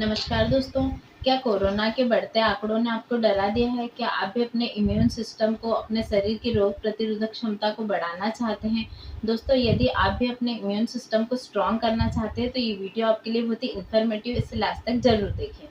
नमस्कार दोस्तों, क्या कोरोना के बढ़ते आंकड़ों ने आपको डरा दिया है? क्या आप भी अपने इम्यून सिस्टम को, अपने शरीर की रोग प्रतिरोधक क्षमता को बढ़ाना चाहते हैं? दोस्तों, यदि आप भी अपने इम्यून सिस्टम को स्ट्रॉन्ग करना चाहते हैं, तो ये वीडियो आपके लिए बहुत ही इन्फॉर्मेटिव, इसे लास्ट तक ज़रूर देखें।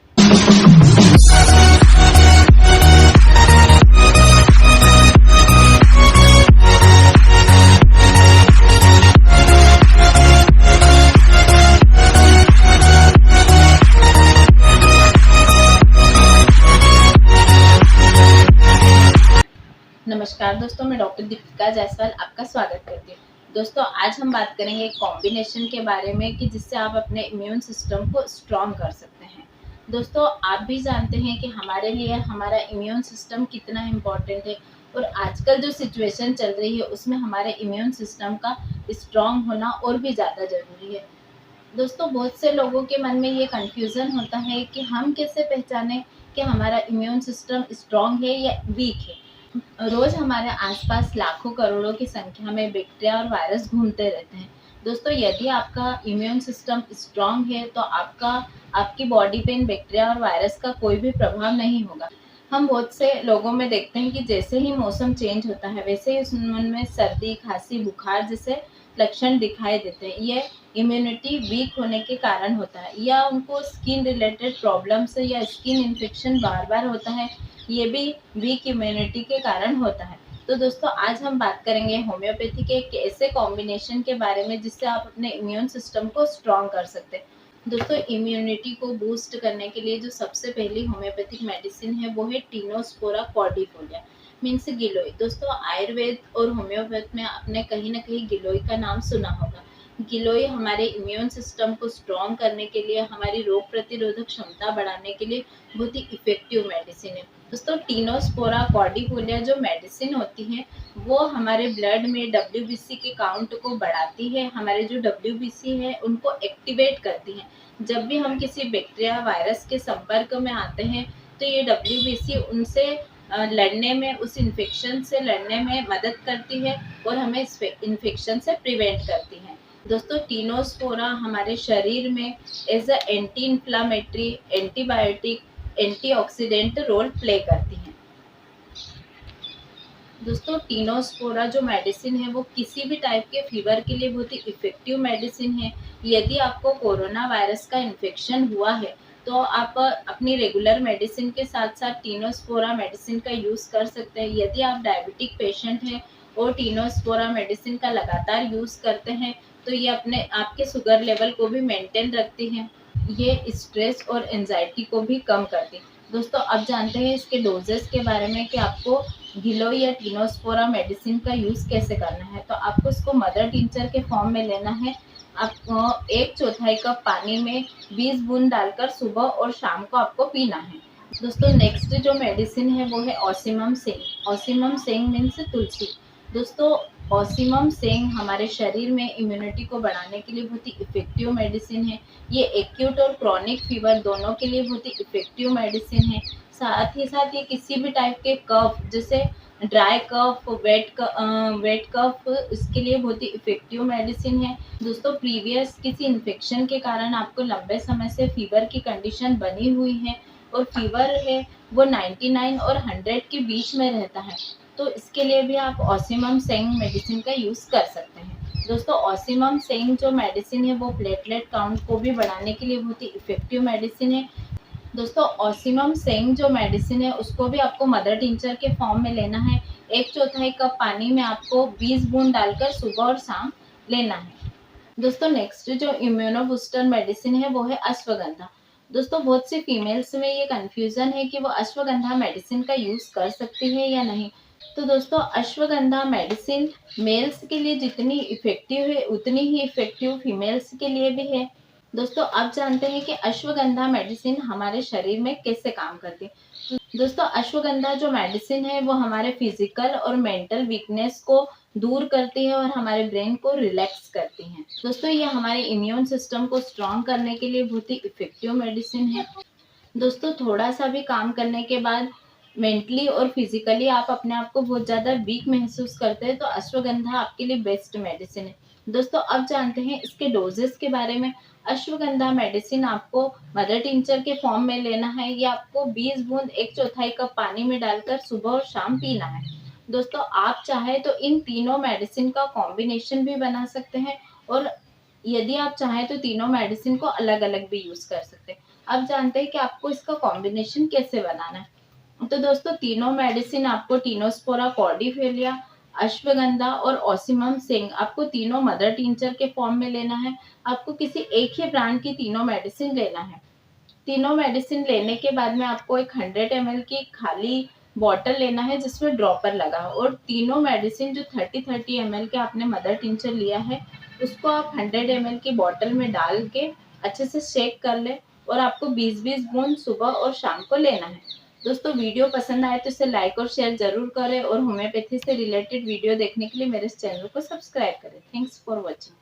नमस्कार दोस्तों, मैं डॉक्टर दीपिका जायसवाल आपका स्वागत करती हूँ। दोस्तों, आज हम बात करेंगे एक कॉम्बिनेशन के बारे में कि जिससे आप अपने इम्यून सिस्टम को स्ट्रॉन्ग कर सकते हैं। दोस्तों, आप भी जानते हैं कि हमारे लिए हमारा इम्यून सिस्टम कितना इम्पोर्टेंट है और आजकल जो सिचुएशन चल रही है उसमें हमारे इम्यून सिस्टम का स्ट्रॉन्ग होना और भी ज़्यादा ज़रूरी है। दोस्तों, बहुत से लोगों के मन में ये कन्फ्यूज़न होता है कि हम कैसे पहचानें कि हमारा इम्यून सिस्टम स्ट्रॉन्ग है या वीक है। रोज हमारे आसपास लाखों करोड़ों की संख्या में बैक्टीरिया और वायरस घूमते रहते हैं। दोस्तों, यदि आपका इम्यून सिस्टम स्ट्रांग है तो आपकी बॉडी पे इन बैक्टीरिया और वायरस का कोई भी प्रभाव नहीं होगा। हम बहुत से लोगों में देखते हैं कि जैसे ही मौसम चेंज होता है वैसे ही उनमें सर्दी, खांसी, बुखार जैसे लक्षण दिखाई देते हैं। ये इम्यूनिटी वीक होने के कारण होता है, या उनको स्किन रिलेटेड प्रॉब्लम से या स्किन इन्फेक्शन बार बार होता है, ये भी वीक इम्यूनिटी के कारण होता है। तो दोस्तों, आज हम बात करेंगे होम्योपैथी के एक ऐसे कॉम्बिनेशन के बारे में जिससे आप अपने इम्यून सिस्टम को स्ट्रॉन्ग कर सकते हैं। दोस्तों, इम्यूनिटी को बूस्ट करने के लिए जो सबसे पहली होम्योपैथिक मेडिसिन है वो है टिनोस्पोरा कॉर्डिफोलिया मीन्स गिलोय। दोस्तों, आयुर्वेद और होम्योपैथ में आपने कहीं ना कहीं गिलोय का नाम सुना होगा। गिलोय हमारे इम्यून सिस्टम को स्ट्रॉन्ग करने के लिए, हमारी रोग प्रतिरोधक क्षमता बढ़ाने के लिए बहुत ही इफेक्टिव मेडिसिन है। दोस्तों, टिनोस्पोरा कॉर्डिफोलिया जो मेडिसिन होती है वो हमारे ब्लड में डब्ल्यूबीसी के काउंट को बढ़ाती है, हमारे जो डब्ल्यूबीसी है उनको एक्टिवेट करती है। जब भी हम किसी बैक्टीरिया वायरस के संपर्क में आते हैं तो ये डब्ल्यूबीसी उनसे लड़ने में, उस इन्फेक्शन से लड़ने में मदद करती है और हमें इस इन्फेक्शन से प्रिवेंट करती है। दोस्तों, टिनोस्पोरा हमारे शरीर में as a anti inflammatory, antibiotic, antioxidant role play करती हैं। दोस्तों, टिनोस्पोरा जो मेडिसिन है वो किसी भी टाइप के फीवर के लिए बहुत ही इफेक्टिव मेडिसिन है। यदि आपको कोरोना वायरस का इन्फेक्शन हुआ है तो आप अपनी रेगुलर मेडिसिन के साथ साथ टिनोस्पोरा मेडिसिन का यूज़ कर सकते हैं। यदि आप डायबिटिक पेशेंट हैं और टिनोस्पोरा मेडिसिन का लगातार यूज़ करते हैं तो ये अपने आपके शुगर लेवल को भी मेंटेन रखती है। ये स्ट्रेस और एंजाइटी को भी कम करती है। दोस्तों, अब जानते हैं इसके डोजेस के बारे में कि आपको गिलोय या टिनोस्पोरा मेडिसिन का यूज़ कैसे करना है। तो आपको इसको मदर टिंचर के फॉर्म में लेना है। आपको 1/4 कप पानी में 20 बूंद डालकर सुबह और शाम को आपको पीना है। दोस्तों, नेक्स्ट जो मेडिसिन है वो है Ocimum Seng. Ocimum Seng means तुलसी। दोस्तों, ऑसिमम सेंग हमारे शरीर में इम्यूनिटी को बढ़ाने के लिए बहुत ही इफेक्टिव मेडिसिन है। ये एक्यूट और क्रॉनिक फीवर दोनों के लिए बहुत ही इफेक्टिव मेडिसिन है। साथ ही साथ ये किसी भी टाइप के कफ, जैसे ड्राई कफ, वेट कफ, इसके लिए बहुत ही इफेक्टिव मेडिसिन है। दोस्तों, प्रीवियस किसी इन्फेक्शन के कारण आपको लंबे समय से फीवर की कंडीशन बनी हुई है और फीवर है वो 99 और 100 के बीच में रहता है, तो इसके लिए भी आप ऑसिमम सेंग मेडिसिन का यूज़ कर सकते हैं। दोस्तों, ऑसिमम सेंग जो मेडिसिन है वो प्लेटलेट काउंट को भी बढ़ाने के लिए बहुत ही इफेक्टिव मेडिसिन है। दोस्तों, ऑसिमम सेंग जो मेडिसिन है उसको भी आपको मदर टिंचर के फॉर्म में लेना है। 1/4 कप पानी में आपको 20 बूंद डालकर सुबह और शाम लेना है। दोस्तों, नेक्स्ट जो इम्यूनो बूस्टर मेडिसिन है वो है अश्वगंधा। दोस्तों, बहुत सी फीमेल्स में ये कन्फ्यूज़न है कि वो अश्वगंधा मेडिसिन का यूज़ कर सकती है या नहीं। तो दोस्तों, अश्वगंधा मेडिसिन मेल्स के लिए जितनी इफ़ेक्टिव है उतनी ही इफ़ेक्टिव फीमेल्स के लिए भी है। दोस्तों, अब जानते हैं कि अश्वगंधा मेडिसिन हमारे शरीर में कैसे काम करती है। दोस्तों, अश्वगंधा जो मेडिसिन है वो हमारे फिजिकल और मेंटल वीकनेस को दूर करती है और हमारे ब्रेन को रिलैक्स करती हैं। दोस्तों, ये हमारे इम्यून सिस्टम को स्ट्रॉन्ग करने के लिए बहुत ही इफेक्टिव मेडिसिन है। दोस्तों, थोड़ा सा भी काम करने के बाद मेंटली और फिजिकली आप अपने आप को बहुत ज़्यादा वीक महसूस करते हैं तो अश्वगंधा आपके लिए बेस्ट मेडिसिन है। दोस्तों अब जानते हैं इसके डोजेस के बारे में। अश्वगंधा मेडिसिन आपको मदर टिंचर के फॉर्म में लेना है। ये आपको 20 बूंद 1/4 कप पानी में डालकर सुबह और शाम पीना है। दोस्तों आप चाहे तो इन तीनों मेडिसिन का कॉम्बिनेशन भी बना सकते हैं, और यदि आप चाहें तो तीनों मेडिसिन को अलग अलग भी यूज कर सकते हैं। अब जानते हैं कि आपको इसका कॉम्बिनेशन कैसे बनाना है। तो दोस्तों तीनों मेडिसिन आपको टिनोस्पोरा कॉर्डिफेलिया, अश्वगंधा और ओसिमम सिंह आपको तीनों मदर टिंचर के फॉर्म में लेना है। आपको किसी एक ही ब्रांड की तीनों मेडिसिन लेना है। तीनों मेडिसिन लेने के बाद में आपको एक 100 ml की खाली बॉटल लेना है जिसमें ड्रॉपर लगा हो, और तीनों मेडिसिन जो 30-30 ml के आपने मदर टिंचर लिया है उसको आप 100 ml की बॉटल में डाल के अच्छे से शेक कर ले, और आपको 20-20 बूंद सुबह और शाम को लेना है। दोस्तों वीडियो पसंद आए तो इसे लाइक और शेयर जरूर करें, और होम्योपैथी से रिलेटेड वीडियो देखने के लिए मेरे इस चैनल को सब्सक्राइब करें। Thanks for watching.